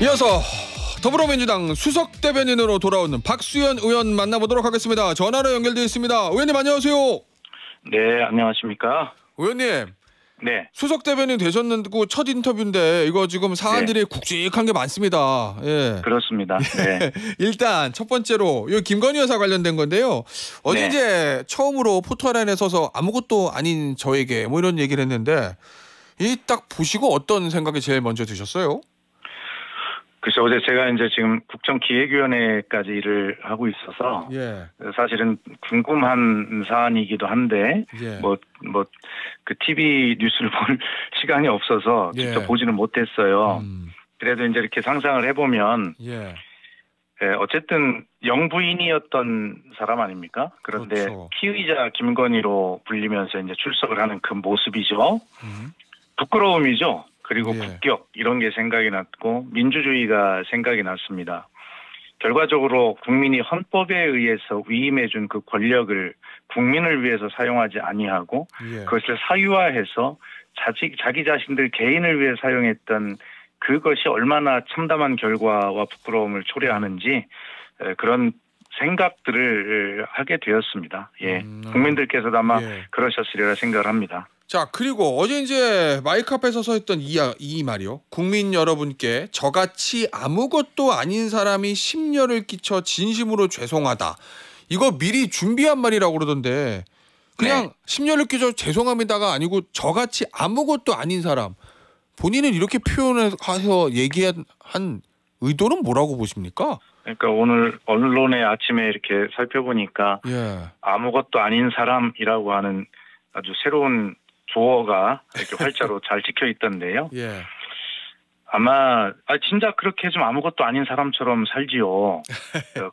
이어서 더불어민주당 수석 대변인으로 돌아오는 박수현 의원 만나보도록 하겠습니다. 전화로 연결되어 있습니다. 의원님 안녕하세요. 네, 안녕하십니까. 의원님. 네. 수석 대변인 되셨는데 첫 인터뷰인데 이거 지금 사안들이 네. 굵직한 게 많습니다. 예. 그렇습니다. 네. 일단 첫 번째로 이 김건희 여사 관련된 건데요. 어제 네. 이제 처음으로 포토라인에 서서 아무것도 아닌 저에게 뭐 이런 얘기를 했는데 이 딱 보시고 어떤 생각이 제일 먼저 드셨어요? 그래서 어제 제가 이제 지금 국정기획위원회까지 일을 하고 있어서 예. 사실은 궁금한 사안이기도 한데 예. 그 TV 뉴스를 볼 시간이 없어서 직접 예. 보지는 못했어요. 그래도 이제 이렇게 상상을 해보면 예. 어쨌든 영부인이었던 사람 아닙니까? 그런데 그렇죠. 피의자 김건희로 불리면서 이제 출석을 하는 그 모습이죠. 부끄러움이죠. 그리고 예. 국격 이런 게 생각이 났고 민주주의가 생각이 났습니다. 결과적으로 국민이 헌법에 의해서 위임해준 그 권력을 국민을 위해서 사용하지 아니하고 예. 그것을 사유화해서 자기 자신들 개인을 위해 사용했던 그것이 얼마나 참담한 결과와 부끄러움을 초래하는지 그런 생각들을 하게 되었습니다. 예, 국민들께서도 아마 예. 그러셨으리라 생각을 합니다. 자, 그리고 어제 이제 마이크 앞에 서서 했던 이 말이요. 국민 여러분께 저같이 아무것도 아닌 사람이 심려를 끼쳐 진심으로 죄송하다. 이거 미리 준비한 말이라고 그러던데 그냥 네. 심려를 끼쳐 죄송합니다가 아니고 저같이 아무것도 아닌 사람. 본인은 이렇게 표현해서 얘기한 의도는 뭐라고 보십니까? 그러니까 오늘 언론에 아침에 이렇게 살펴보니까 예. 아무것도 아닌 사람이라고 하는 아주 새로운 조어가 이렇게 활자로 잘 찍혀 있던데요. 예. 아마 진짜 그렇게 좀 아무것도 아닌 사람처럼 살지요.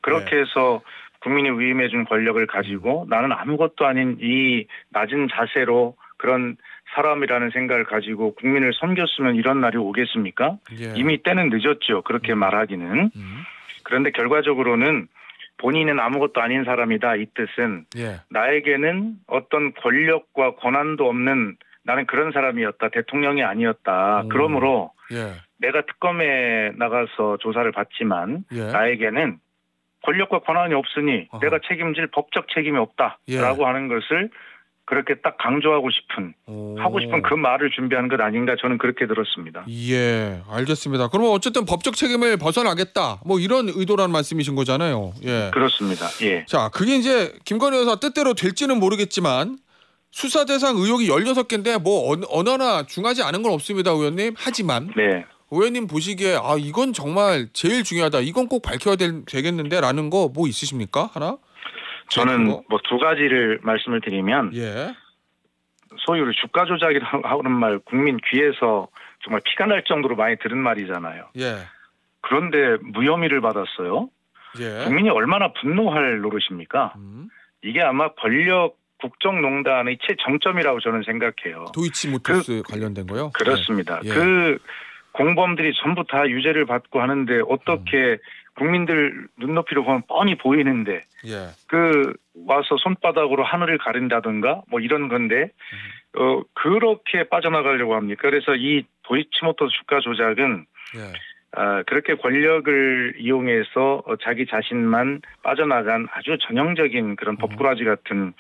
그렇게 해서 국민이 위임해준 권력을 가지고 나는 아무것도 아닌 이 낮은 자세로 그런 사람이라는 생각을 가지고 국민을 섬겼으면 이런 날이 오겠습니까? 예. 이미 때는 늦었죠. 그렇게 말하기는. 그런데 결과적으로는 본인은 아무것도 아닌 사람이다. 이 뜻은 예. 나에게는 어떤 권력과 권한도 없는 나는 그런 사람이었다. 대통령이 아니었다. 그러므로 예. 내가 특검에 나가서 조사를 받지만 예. 나에게는 권력과 권한이 없으니 어허. 내가 책임질 법적 책임이 없다라고 예. 하는 것을 그렇게 딱 강조하고 싶은 하고 싶은 그 말을 준비하는 것 아닌가 저는 그렇게 들었습니다. 예, 알겠습니다. 그러면 어쨌든 법적 책임을 벗어나겠다. 뭐 이런 의도라는 말씀이신 거잖아요. 예. 그렇습니다. 예. 자, 그게 이제 김건희 여사 뜻대로 될지는 모르겠지만 수사 대상 의혹이 16개인데 뭐 어느 하나 중하지 않은 건 없습니다, 의원님. 하지만 네. 의원님 보시기에 이건 정말 제일 중요하다. 이건 꼭 밝혀야 되겠는데라는 거 뭐 있으십니까? 하나? 저는 뭐 두 가지를 말씀을 드리면 예. 소위 우리 주가 조작이라고 하는 말 국민 귀에서 정말 피가 날 정도로 많이 들은 말이잖아요. 예. 그런데 무혐의를 받았어요. 예. 국민이 얼마나 분노할 노릇입니까? 이게 아마 권력 국정농단의 최정점이라고 저는 생각해요. 도이치모터스 관련된 거요? 그렇습니다. 예. 그 공범들이 전부 다 유죄를 받고 하는데 어떻게 국민들 눈높이로 보면 뻔히 보이는데 예. 그 와서 손바닥으로 하늘을 가린다든가 뭐 이런 건데 그렇게 빠져나가려고 합니까? 그래서 이 도이치모터스 주가 조작은 예. 그렇게 권력을 이용해서 자기 자신만 빠져나간 아주 전형적인 그런 법꾸라지 같은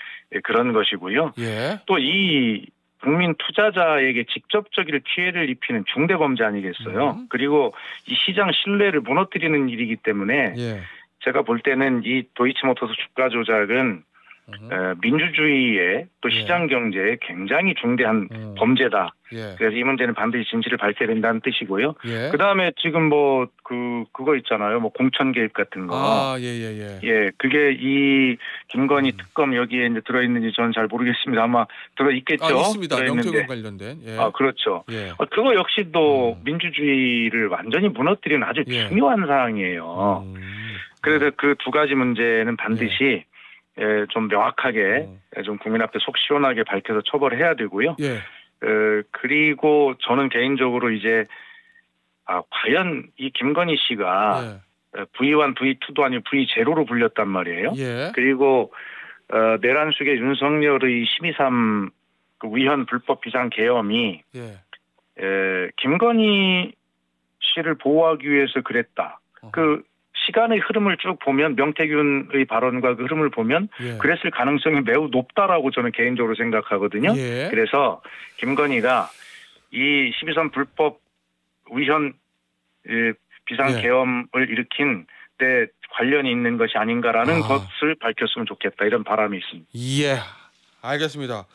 그런 것이고요. 예. 또 이 국민 투자자에게 직접적인 피해를 입히는 중대범죄 아니겠어요? 그리고 이 시장 신뢰를 무너뜨리는 일이기 때문에 예. 제가 볼 때는 이 도이치모터스 주가 조작은 민주주의에 또 시장 경제에 굉장히 중대한 범죄다. 예. 그래서 이 문제는 반드시 진실을 밝혀야 된다는 뜻이고요. 예. 그다음에 지금 뭐 그거 있잖아요. 뭐 공천 개입 같은 거. 예. 예, 그게 이 김건희 특검 여기에 이제 들어 있는지 저는 잘 모르겠습니다. 아마 들어 있겠죠. 있습니다. 명태균 관련된. 예. 그렇죠. 예. 그거 역시도 민주주의를 완전히 무너뜨리는 아주 중요한 사항이에요. 그래서 그 두 가지 문제는 반드시 좀 명확하게 좀 국민 앞에 속 시원하게 밝혀서 처벌해야 되고요. 예. 그리고 저는 개인적으로 이제 과연 이 김건희 씨가 V1, V2도 아니고 V0로 불렸단 말이에요. 예. 그리고 내란숙의 윤석열의 12.3 그 위헌 불법 비상 계엄이 김건희 씨를 보호하기 위해서 그랬다. 그 시간의 흐름을 쭉 보면 명태균의 발언과 그 흐름을 보면 예. 그랬을 가능성이 매우 높다라고 저는 개인적으로 생각하거든요. 예. 그래서 김건희가 이 12.3 불법 위헌 비상계엄을 일으킨 데 관련이 있는 것이 아닌가라는 것을 밝혔으면 좋겠다. 이런 바람이 있습니다. 예, 알겠습니다.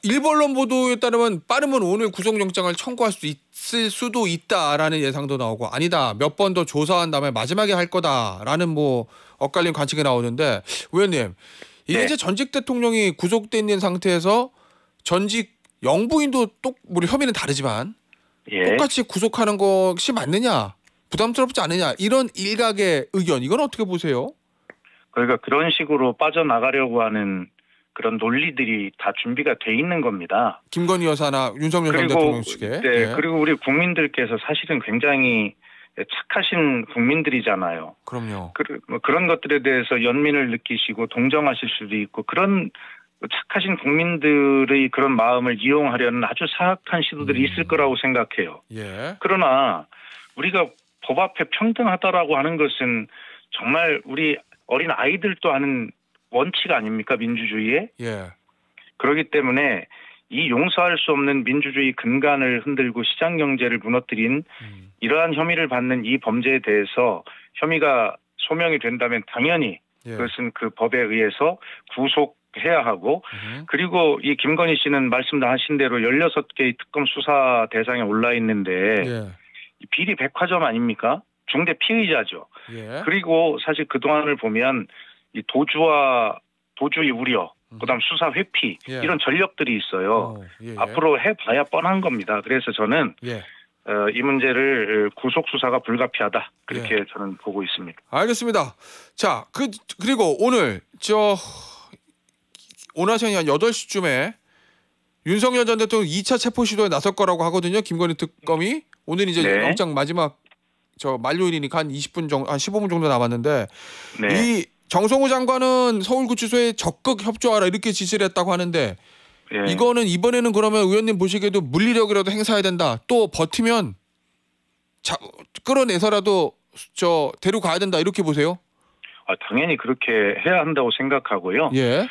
일본 언론 보도에 따르면 빠르면 오늘 구속영장을 청구할 수 있을 수도 있다라는 예상도 나오고 아니다 몇 번 더 조사한 다음에 마지막에 할 거다라는 뭐 엇갈린 관측이 나오는데 의원님 이게 네. 이제 전직 대통령이 구속돼 있는 상태에서 전직 영부인도 물론 혐의는 다르지만 예. 똑같이 구속하는 것이 맞느냐 부담스럽지 않느냐 이런 일각의 의견 이건 어떻게 보세요? 그러니까 그런 식으로 빠져나가려고 하는 그런 논리들이 다 준비가 돼 있는 겁니다. 김건희 여사나 윤석열 전 대통령 측에. 네, 예. 그리고 우리 국민들께서 사실은 굉장히 착하신 국민들이잖아요. 그럼요. 그런 것들에 대해서 연민을 느끼시고 동정하실 수도 있고 그런 착하신 국민들의 그런 마음을 이용하려는 아주 사악한 시도들이 있을 거라고 생각해요. 예. 그러나 우리가 법 앞에 평등하다라고 하는 것은 정말 우리 어린 아이들도 하는 원칙 아닙니까? 민주주의에. 예. 그렇기 때문에 이 용서할 수 없는 민주주의 근간을 흔들고 시장 경제를 무너뜨린 이러한 혐의를 받는 이 범죄에 대해서 혐의가 소명이 된다면 당연히 예. 그것은 그 법에 의해서 구속해야 하고 그리고 이 김건희 씨는 말씀하신 대로 16개의 특검 수사 대상에 올라 있는데 예. 비리 백화점 아닙니까? 중대 피의자죠. 예. 그리고 사실 그동안을 보면 이 도주의 우려, 그다음 수사 회피 예. 이런 전력들이 있어요. 예. 앞으로 해봐야 뻔한 겁니다. 그래서 저는 예. 이 문제를 구속 수사가 불가피하다 그렇게 저는 보고 있습니다. 알겠습니다. 자, 그리고 오늘 오늘 아침에 한 8시쯤에 윤석열 전 대통령 2차 체포 시도에 나설 거라고 하거든요. 김건희 특검이 오늘 이제 네. 영장 마지막 만료일이니까 한 20분 정도, 한 15분 정도 남았는데 네. 이 정성호 장관은 서울구치소에 적극 협조하라 이렇게 지시를 했다고 하는데 예. 이거는 이번에는 그러면 의원님 보시기에도 물리력이라도 행사해야 된다. 또 버티면 끌어내서라도 데려가야 된다 이렇게 보세요? 당연히 그렇게 해야 한다고 생각하고요. 예.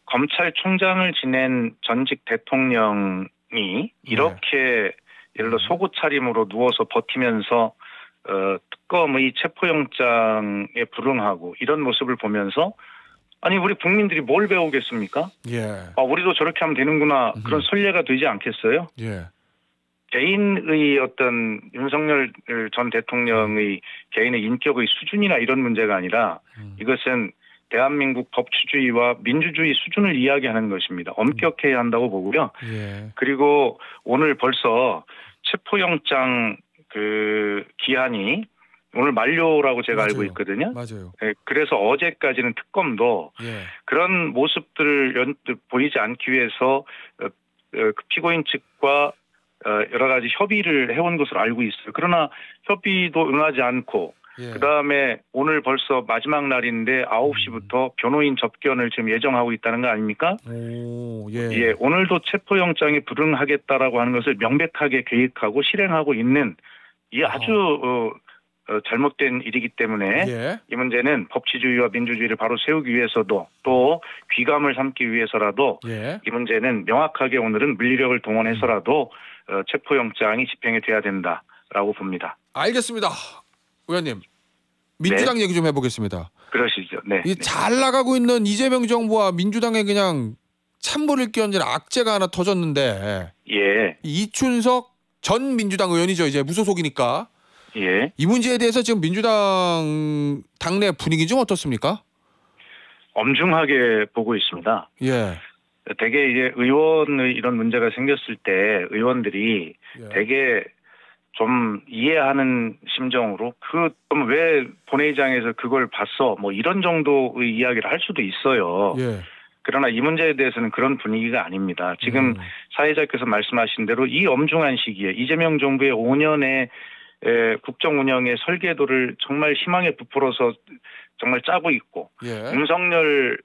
검찰총장을 지낸 전직 대통령이 이렇게 예를 들어 속옷 차림으로 누워서 버티면서 특검의 체포영장에 불응하고 이런 모습을 보면서 아니 우리 국민들이 뭘 배우겠습니까? 예. 우리도 저렇게 하면 되는구나 그런 선례가 되지 않겠어요? 예. 개인의 어떤 윤석열 전 대통령의 개인의 인격의 수준이나 이런 문제가 아니라 이것은 대한민국 법치주의와 민주주의 수준을 이야기하는 것입니다. 엄격해야 한다고 보고요. 예. 그리고 오늘 벌써 체포영장 기한이 오늘 만료라고 제가 알고 있거든요. 맞아요. 네, 그래서 어제까지는 특검도 예. 그런 모습들을 보이지 않기 위해서 피고인 측과 여러 가지 협의를 해온 것으로 알고 있어요. 그러나 협의도 응하지 않고 예. 그다음에 오늘 벌써 마지막 날인데 9시부터 변호인 접견을 지금 예정하고 있다는 거 아닙니까? 예, 오늘도 체포영장에 불응하겠다라고 하는 것을 명백하게 계획하고 실행하고 있는 이 아주 잘못된 일이기 때문에 예. 이 문제는 법치주의와 민주주의를 바로 세우기 위해서도 또 귀감을 삼기 위해서라도 예. 이 문제는 명확하게 오늘은 물리력을 동원해서라도 체포영장이 집행이 돼야 된다라고 봅니다. 알겠습니다. 의원님 민주당 얘기 좀 해보겠습니다. 그러시죠. 네. 잘 나가고 있는 이재명 정부와 민주당에 그냥 찬물을 끼얹은 악재가 하나 터졌는데 예. 이춘석 전 민주당 의원이죠. 이제 무소속이니까. 예. 이 문제에 대해서 지금 민주당 당내 분위기 좀 어떻습니까? 엄중하게 보고 있습니다. 예. 대개 이제 의원의 이런 문제가 생겼을 때 의원들이 대개 좀 이해하는 심정으로 왜 본회의장에서 그걸 봤어 뭐 이런 정도의 이야기를 할 수도 있어요. 예. 그러나 이 문제에 대해서는 그런 분위기가 아닙니다. 지금 사회자께서 말씀하신 대로 이 엄중한 시기에 이재명 정부의 5년의 국정 운영의 설계도를 정말 희망에 부풀어서 정말 짜고 있고 윤석열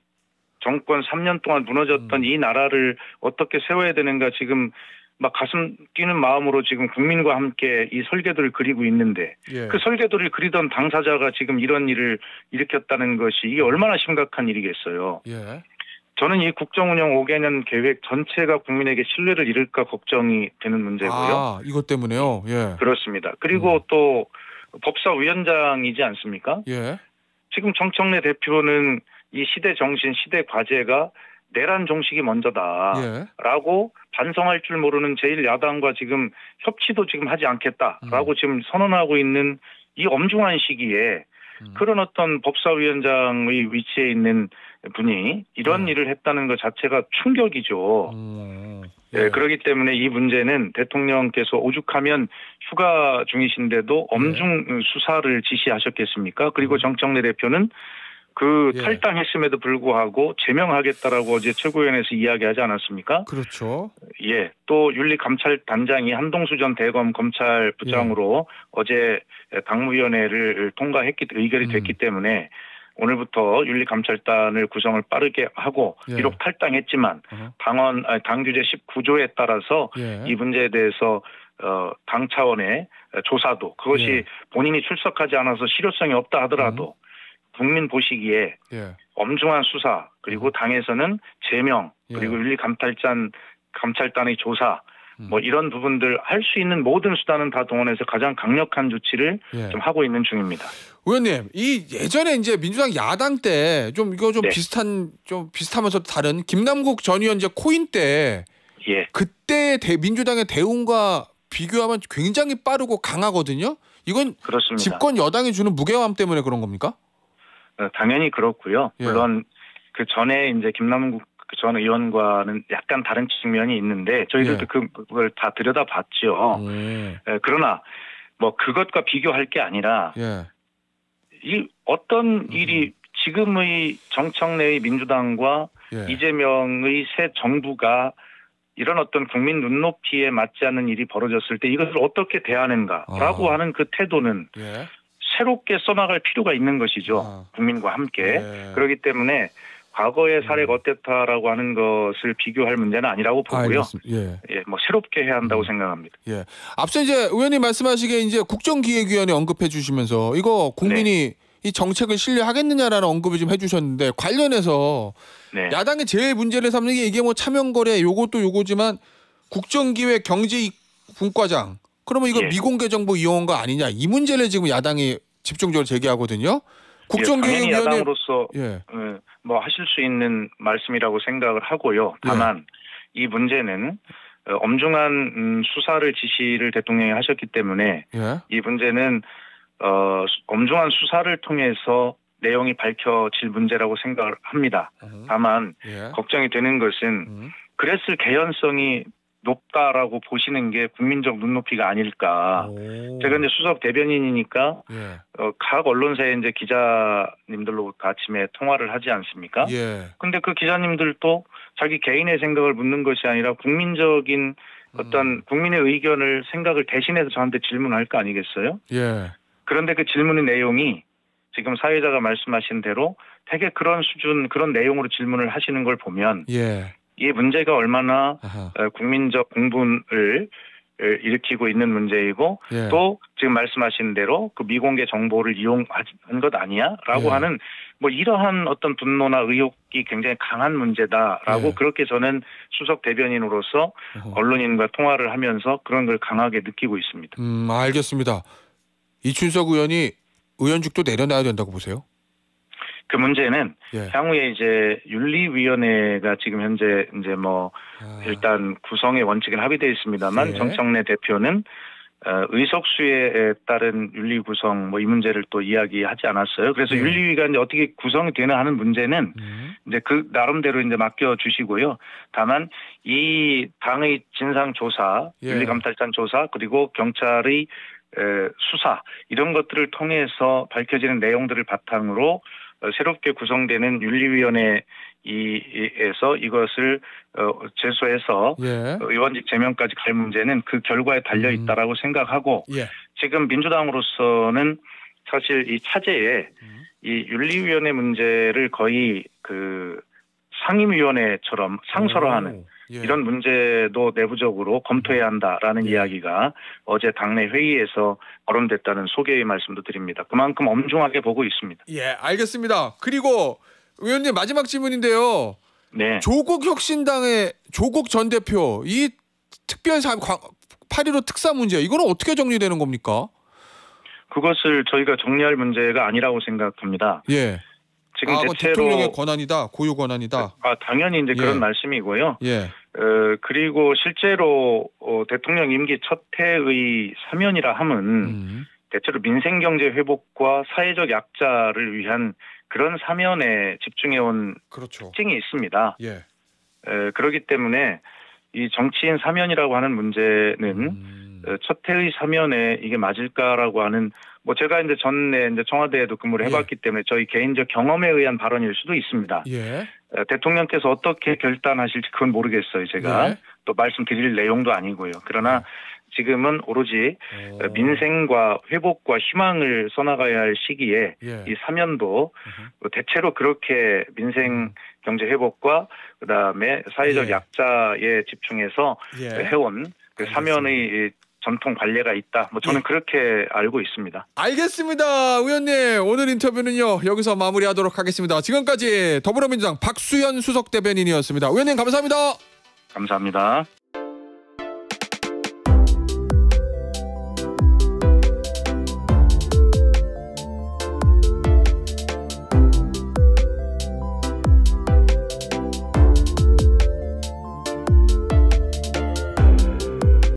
정권 3년 동안 무너졌던 이 나라를 어떻게 세워야 되는가 지금 막 가슴 뛰는 마음으로 지금 국민과 함께 이 설계도를 그리고 있는데 예. 그 설계도를 그리던 당사자가 지금 이런 일을 일으켰다는 것이 이게 얼마나 심각한 일이겠어요. 예. 저는 이 국정운영 5개년 계획 전체가 국민에게 신뢰를 잃을까 걱정이 되는 문제고요. 아, 이것 때문에요. 예. 그렇습니다. 그리고 또 법사위원장이지 않습니까? 예. 지금 정청래 대표는 이 시대 정신, 시대 과제가 내란 종식이 먼저다라고 반성할 줄 모르는 제1야당과 지금 협치도 지금 하지 않겠다라고 지금 선언하고 있는 이 엄중한 시기에 그런 어떤 법사위원장의 위치에 있는 분이 이런 일을 했다는 것 자체가 충격이죠. 예, 그렇기 때문에 이 문제는 대통령께서 오죽하면 휴가 중이신데도 엄중 수사를 지시하셨겠습니까? 그리고 정청래 대표는 그 탈당했음에도 불구하고 제명하겠다라고 어제 최고위원회에서 이야기하지 않았습니까? 그렇죠. 예, 또 윤리감찰단장이 한동수 전 대검 검찰부장으로 어제 당무위원회를 의결이 됐기 때문에 오늘부터 윤리감찰단을 구성을 빠르게 하고 비록 탈당했지만 당규제 19조에 따라서 이 문제에 대해서 당 차원의 조사도 그것이 본인이 출석하지 않아서 실효성이 없다 하더라도 국민 보시기에 엄중한 수사 그리고 당에서는 제명 그리고 윤리감찰단의 조사 뭐 이런 부분들 할 수 있는 모든 수단은 다 동원해서 가장 강력한 조치를 좀 하고 있는 중입니다. 의원님, 이 예전에 이제 민주당 야당 때 좀 이거 좀 비슷하면서 다른 김남국 전 의원 이제 코인 때 그때 민주당의 대응과 비교하면 굉장히 빠르고 강하거든요. 이건 그렇습니다. 집권 여당이 주는 무게감 때문에 그런 겁니까? 당연히 그렇고요. 물론 그 전에 이제 김남국 전 의원과는 약간 다른 측면이 있는데 저희들도 그걸 다 들여다봤죠. 그러나 뭐 그것과 비교할 게 아니라 이 어떤 일이 지금의 정청래의 민주당과 이재명의 새 정부가 이런 어떤 국민 눈높이에 맞지 않는 일이 벌어졌을 때 이것을 어떻게 대하는가라고 하는 그 태도는 새롭게 써나갈 필요가 있는 것이죠. 국민과 함께. 그렇기 때문에 과거의 사례가 어땠다라고 하는 것을 비교할 문제는 아니라고 보고요. 뭐 새롭게 해야 한다고 생각합니다. 앞서 이제 의원님 말씀하시기에 이제 국정기획위원회 언급해 주시면서 이거 국민이 이 정책을 신뢰하겠느냐라는 언급을 좀 해주셨는데 관련해서 야당이 제일 문제를 삼는 게 이게 뭐 차명거래 요것도 요거지만 국정기획 경제이익 분과장 그러면 이거 미공개 정보 이용한 거 아니냐 이 문제를 지금 야당이 집중적으로 제기하거든요. 국정기획위원회 야당으로서 뭐 하실 수 있는 말씀이라고 생각을 하고요. 다만 이 문제는 엄중한 수사를 지시를 대통령이 하셨기 때문에 이 문제는 엄중한 수사를 통해서 내용이 밝혀질 문제라고 생각을 합니다. 다만 걱정이 되는 것은 그랬을 개연성이 높다라고 보시는 게 국민적 눈높이가 아닐까. 제가 이제 수석 대변인이니까 각 언론사에 이제 기자님들로 아침에 통화를 하지 않습니까? 근데 그 기자님들도 자기 개인의 생각을 묻는 것이 아니라 국민적인 어떤 국민의 의견을 생각을 대신해서 저한테 질문할 거 아니겠어요? 그런데 그 질문의 내용이 지금 사회자가 말씀하신 대로 되게 그런 수준 그런 내용으로 질문을 하시는 걸 보면 이 문제가 얼마나 국민적 공분을 일으키고 있는 문제이고 또 지금 말씀하신 대로 그 미공개 정보를 이용한 것 아니야라고 하는 뭐 이러한 어떤 분노나 의혹이 굉장히 강한 문제다라고 그렇게 저는 수석 대변인으로서 언론인과 통화를 하면서 그런 걸 강하게 느끼고 있습니다. 알겠습니다. 이춘석 의원이 의원직도 내려놔야 된다고 보세요? 그 문제는 향후에 이제 윤리위원회가 지금 현재 이제 뭐 일단 구성의 원칙은 합의되어 있습니다만 정청래 대표는 의석수에 따른 윤리 구성 뭐 이 문제를 또 이야기하지 않았어요. 그래서 윤리위가 이제 어떻게 구성이 되나 하는 문제는 이제 그 나름대로 이제 맡겨 주시고요. 다만 이 당의 진상 조사, 윤리감찰단 조사 그리고 경찰의 수사 이런 것들을 통해서 밝혀지는 내용들을 바탕으로 새롭게 구성되는 윤리위원회에서 이것을 제소해서 의원직 제명까지 갈 문제는 그 결과에 달려 있다라고 생각하고 지금 민주당으로서는 사실 이 차제에 이 윤리위원회 문제를 거의 그 상임위원회처럼 상설화하는 예. 이런 문제도 내부적으로 검토해야 한다라는 예. 이야기가 어제 당내 회의에서 거론됐다는 소개의 말씀도 드립니다. 그만큼 엄중하게 보고 있습니다. 예, 알겠습니다. 그리고 의원님 마지막 질문인데요. 네. 조국 혁신당의 조국 전 대표 이 특별 8.15 특사 문제 이거는 어떻게 정리되는 겁니까? 그것을 저희가 정리할 문제가 아니라고 생각합니다. 예. 지금 그건 대체로 대통령의 권한이다, 고유 권한이다. 당연히 이제 예. 그런 말씀이고요. 예. 그리고 실제로 대통령 임기 첫 해의 사면이라 함은 대체로 민생 경제 회복과 사회적 약자를 위한 그런 사면에 집중해온 그렇죠. 특징이 있습니다. 예. 그렇기 때문에 이 정치인 사면이라고 하는 문제는 첫 해의 사면에 이게 맞을까라고 하는 뭐 제가 이제 전에 이제 청와대에도 근무를 해봤기 때문에 저희 개인적 경험에 의한 발언일 수도 있습니다. 예. 대통령께서 어떻게 결단하실지 그건 모르겠어요. 제가 예. 또 말씀드릴 내용도 아니고요. 그러나 지금은 오로지 민생과 회복과 희망을 써나가야 할 시기에 예. 이 사면도 대체로 그렇게 민생 경제 회복과 그다음에 사회적 예. 약자에 집중해서 예. 해온 그 사면의 전통 관례가 있다. 뭐 저는 그렇게 알고 있습니다. 알겠습니다. 의원님 오늘 인터뷰는요 여기서 마무리하도록 하겠습니다. 지금까지 더불어민주당 박수현 수석 대변인이었습니다. 의원님 감사합니다. 감사합니다.